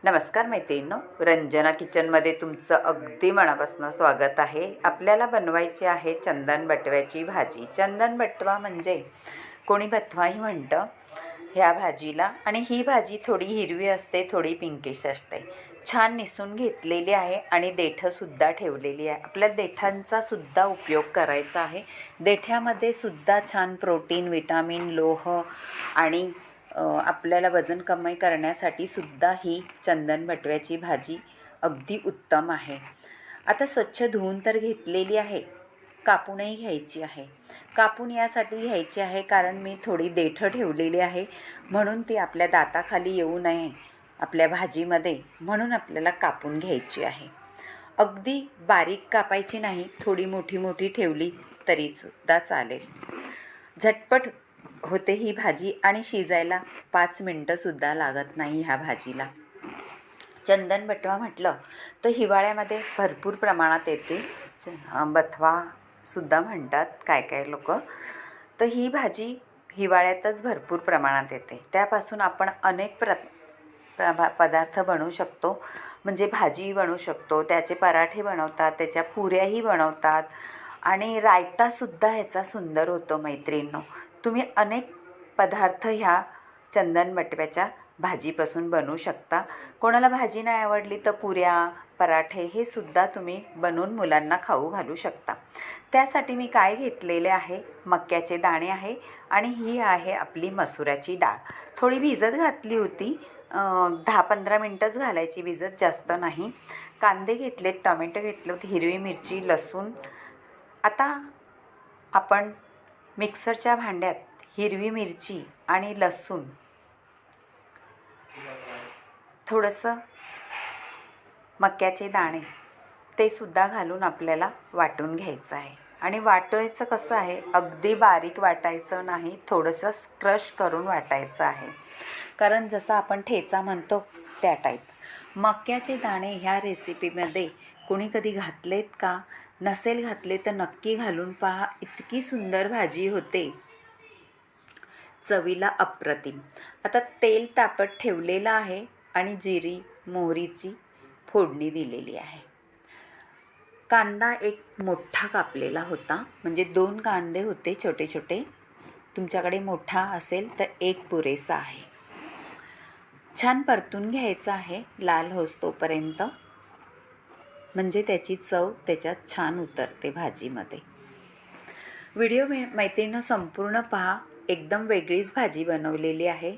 नमस्कार मैत्रिणींनो, रंजना किचनमध्ये तुमचं अगदी मनापासून स्वागत आहे। आपल्याला बनवायची आहे चंदन बटव्याची भाजी। चंदन बटवा म्हणजे कोणी बथवाही म्हणतं ह्या भाजीला। आणि ही भाजी थोडी हिरवी असते, थोडी पिंकिश असते। छान निसून घेतलेली आहे आणि देठंसुद्धा ठेवलेली आहे। आपल्या देठांचा सुद्धा उपयोग करायचा आहे। देठ्यामध्ये सुद्धा छान प्रोटीन, विटामिन, लोह आणि आपल्याला वजन कमी करण्यासाठी सुद्धा ही चंदन बटव्याची भाजी अगदी उत्तम आहे। आता स्वच्छ धुवून तर घेतलेली आहे, कापूनही घ्यायची आहे। कापून यासाठी घ्यायची आहे कारण मी थोडी देठं ठेवलेली आहे, म्हणून ती आपल्या दाताखाली येऊ नये आपल्या भाजीमध्ये, म्हणून आपल्याला कापून घ्यायची आहे। अगदी बारीक कापायची नाही, थोडी मोठी मोठी ठेवली तरीसुद्धा चालेल। झटपट होते ही भाजी आणि शिजायला 5 मिनटंसुद्धा लागत नाही ह्या भाजीला। चंदन बटवा म्हटलं तर हिवाळ्यामध्ये भरपूर प्रमाणात येते, बथवासुद्धा म्हणतात काय काय लोक। तर ही भाजी हिवाळ्यातच भरपूर प्रमाणात येते। त्यापासून आपण अनेक पदार्थ बनवू शकतो, म्हणजे भाजी बनवू शकतो, त्याचे पराठे बनवतात, त्याच्या पुऱ्याही बनवतात आणि रायतासुद्धा ह्याचा सुंदर होतो। मैत्रिणींनो, तुम्ही अनेक पदार्थ ह्या चंदन बटव्याच्या भाजीपासून बनवू शकता। कोणाला भाजी नाही आवडली तर पुऱ्या, पराठे हे सुद्धा तुम्ही बनवून मुलांना खाऊ घालू शकता। त्यासाठी मी काय घेतलेले आहे, मक्याचे दाणे आहे आणि ही आहे आपली मसुराची डाळ। थोडी भिजत घातली होती, 10-15 मिनटंच घालायची भिजत, जास्त नाही। कांदे घेतलेत, टोमॅटो घेतलं, हिरवी मिरची, लसूण। आता आपण मिक्सरच्या भांड्यात हिरवी मिरची आणि लसूण, थोडंसं मक्याचे दाणे ते सुद्धा घालून आपल्याला वाटून घ्यायचं आहे। आणि वाटायचं कसं आहे, अगदी बारीक वाटायचं नाही, थोडंसं क्रश करून वाटायचं आहे, कारण जसं आपण ठेचा म्हणतो त्या टाईप। मक्याचे दाणे ह्या रेसिपीमध्ये कोणी कधी घातलेत का? नसेल घातले तर नक्की घालून पहा, इतकी सुंदर भाजी होते, चवीला अप्रतिम। आता तेल तापत ठेवलेलं आहे आणि जिरी मोहरीची फोडणी दिलेली आहे। कांदा एक मोठा कापलेला होता, म्हणजे 2 कांदे होते छोटे छोटे। तुमच्याकडे मोठा असेल तर 1 पुरेसा आहे। छान परतून घ्यायचं आहे लाल होईस्तोपर्यंत, म्हणजे त्याची चव त्याच्यात छान उतरते भाजीमध्ये। व्हिडिओ मैत्रिणींनो संपूर्ण पहा, एकदम वेगळीच भाजी बनवलेली आहे।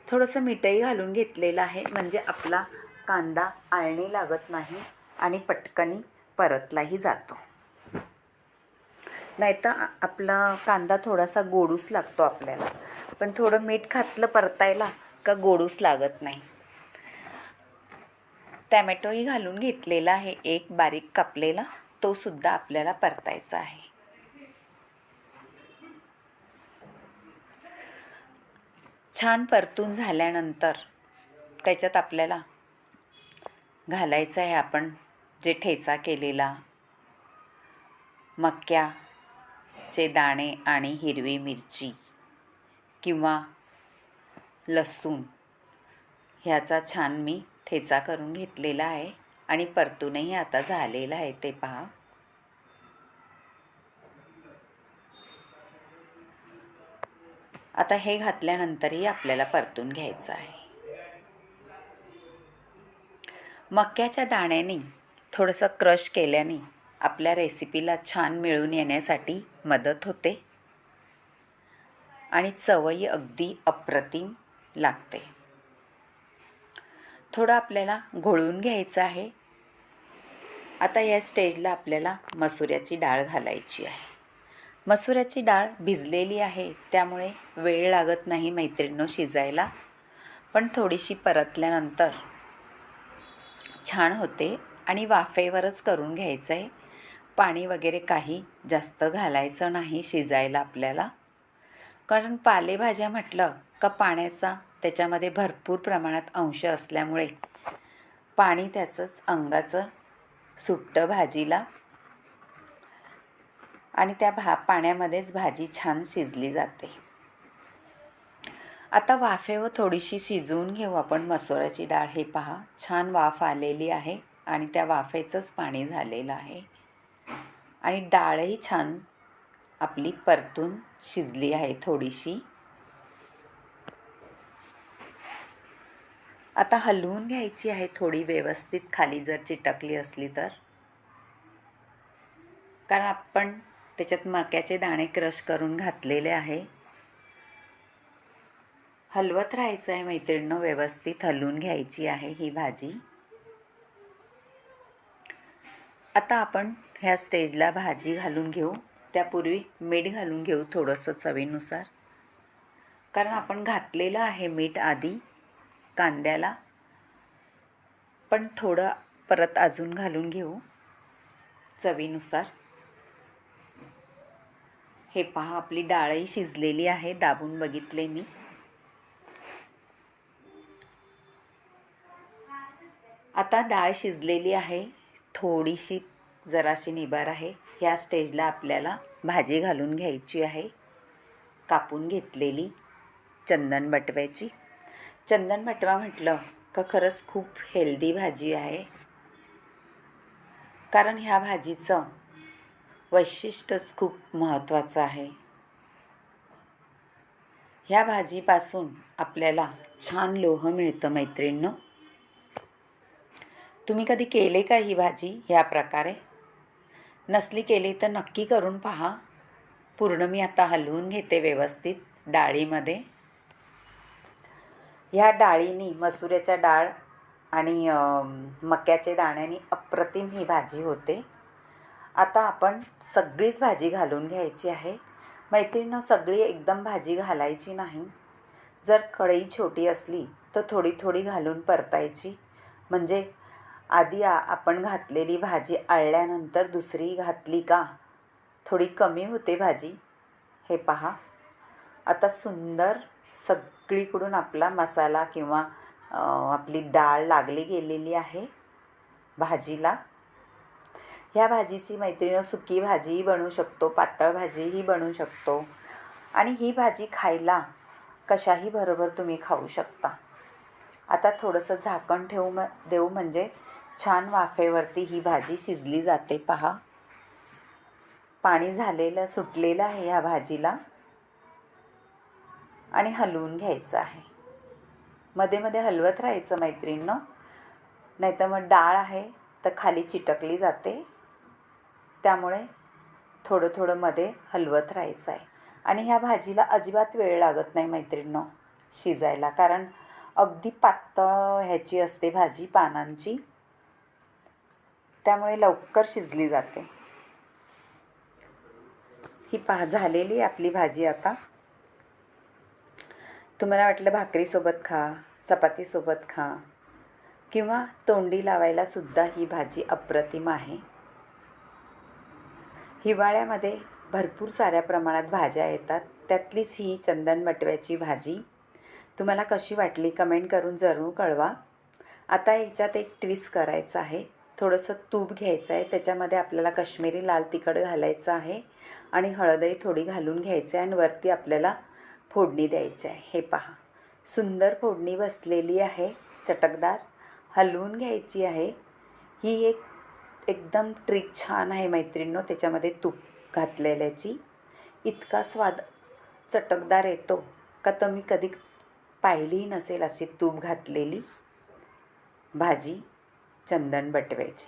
थोडंसं मीठही घालून घेतलेलं आहे, म्हणजे आपला कांदा आळणी लागत नाही आणि पटकनी परतलाही जातो। नाहीतर आपला कांदा थोडासा गोडूस लागतो आपल्याला, पण थोडं मीठ घातलं परतायला का गोडूस लागत नाही। टॅमॅटोही घालून घेतलेला आहे, 1 बारीक कापलेला, तो सुद्धा आपल्याला परतायचा आहे। छान परतून झाल्यानंतर त्याच्यात आपल्याला घालायचं आहे आपण जे ठेचा केलेला मक्याचे दाणे आणि हिरवी मिरची किंवा लसूण, ह्याचा छान मी ठेचा करून घेतलेला आहे आणि परतूनही आता झालेला आहे, ते पहा। आता हे घातल्यानंतरही आपल्याला परतून घ्यायचं आहे। मक्याच्या दाण्याने थोडंसं क्रश केल्याने आपल्या रेसिपीला छान मिळून येण्यासाठी मदत होते आणि चवही अगदी अप्रतिम लागते। थोडं आपल्याला घोळून घ्यायचं आहे। आता या स्टेजला आपल्याला मसुऱ्याची डाळ घालायची आहे। मसुऱ्याची डाळ भिजलेली आहे, त्यामुळे वेळ लागत नाही मैत्रिणींनो शिजायला, पण थोडीशी परतल्यानंतर छान होते आणि वाफेवरच करून घ्यायचं आहे। पाणी वगैरे काही जास्त घालायचं नाही शिजायला आपल्याला, कारण पालेभाज्या म्हटलं का पाण्याचा त्याच्यामध्ये भरपूर प्रमाणात अंश असल्यामुळे पाणी त्याचंच अंगाचं सुटतं भाजीला आणि त्या पाण्यामध्येच भाजी छान शिजली जाते। आता वाफेवर थोडीशी शिजवून घेऊ आपण मसुराची डाळ. हे पहा, छान वाफ आलेली आहे आणि त्या वाफेचंच पाणी झालेलं आहे आणि डाळही छान आपली परतून शिजली आहे थोडीशी. आता हलवून घ्यायची आहे थोडी व्यवस्थित, खाली जर चिटकली असली तर, कारण आपण त्याच्यात मक्याचे दाणे क्रश करून घातलेले आहे. हलवत राहायचं आहे मैत्रिणींनो, व्यवस्थित हलवून घ्यायची आहे ही भाजी. आता आपण ह्या स्टेजला भाजी घालून घेऊ. त्यापूर्वी मीठ घालून घेऊ थोडंसं चवीनुसार, कारण आपण घातलेलं आहे मीठ आधी कांद्याला, पण थोडं परत अजून घालून घेऊ चवीनुसार. हे पहा, आपली डाळही शिजलेली आहे, दाबून बघितले मी. आता डाळ शिजलेली आहे, थोडीशी जराशी निबार आहे. ह्या स्टेजला आपल्याला भाजी घालून घ्यायची आहे, कापून घेतलेली चंदन बटव्याची. चंदन बटवा म्हटलं का खरंच खूप हेल्दी भाजी आहे, कारण ह्या भाजीचं वैशिष्ट्यच खूप महत्त्वाचं आहे. ह्या भाजीपासून आपल्याला छान लोह मिळतं मैत्रिणींनो. तुम्ही कधी केले का ही भाजी ह्या प्रकारे? नसली केली तर नक्की करून पहा. पूर्ण मी आता हलवून घेते व्यवस्थित डाळीमध्ये. ह्या डाळीनी, मसुऱ्याच्या डाळ आणि मक्याचे दाण्यानी अप्रतिम ही भाजी होते. आता आपण सगळीच भाजी घालून घ्यायची आहे मैत्रिणींनो. सगळी एकदम भाजी घालायची नाही. जर कढई छोटी असली तर थोडी थोडी घालून परतायची, म्हणजे आधी आपण घातलेली भाजी आळल्यानंतर दुसरी घातली का थोडी कमी होते भाजी. हे पहा, आता सुंदर सगळीकडून आपला मसाला किंवा आपली डाळ लागली गेलेली आहे भाजीला. ह्या भाजीची मैत्रिणी सुकी भाजीही बनवू शकतो, पातळ भाजीही बनवू शकतो आणि ही भाजी खायला कशाही बरोबर तुम्ही खाऊ शकता. आता थोडंसं झाकण देऊ, म्हणजे छान वाफेवरती ही भाजी शिजली जाते. पहा, पाणी झालेलं सुटलेलं आहे ह्या भाजीला आणि हलवून घ्यायचं आहे. मध्ये मध्ये हलवत राहायचं मैत्रिणींनो, नाहीतर मग डाळ आहे तर खाली चिटकली जाते. त्यामुळे थोडं थोडं मध्ये हलवत राहायचं आहे. आणि ह्या भाजीला अजिबात वेळ लागत नाही मैत्रिणींनो शिजायला, कारण अगदी पातळ ह्याची असते भाजी पानांची, त्यामुळे लवकर शिजली जाते. ही पहा, झालेली आपली भाजी. आता तुम्हाला वाटलं भाकरीसोबत खा, चपातीसोबत खा किंवा तोंडी लावायला सुद्धा ही भाजी अप्रतिम आहे. हिवाळ्यामध्ये भरपूर साऱ्या प्रमाणात भाज्या येतात, त्यातलीच ही चंदन बटव्याची भाजी तुम्हाला कशी वाटली कमेंट करून जरूर कळवा. आता ह्याच्यात एक ट्विस्ट करायचं आहे. थोडंसं तूप घ्यायचं आहे, त्याच्यामध्ये आपल्याला काश्मीरी लाल तिखट घालायचं आहे आणि हळदही थोडी घालून घ्यायचं आहे आणि वरती आपल्याला फोडणी द्यायची आहे. हे पहा, सुंदर फोडणी बसलेली आहे, चटकदार. हलवून घ्यायची आहे. ही एकदम ट्रिक छान आहे मैत्रिणींनो त्याच्यामध्ये तूप घातलेल्याची. इतका स्वाद चटकदार येतो का तुम्ही कधी पाहिलीही नसेल अशी तूप घातलेली भाजी चंदन बटव्याची.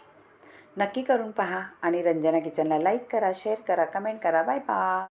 नक्की करून पहा आणि रंजना किचनला लाईक करा, शेअर करा, कमेंट करा. Bye bye.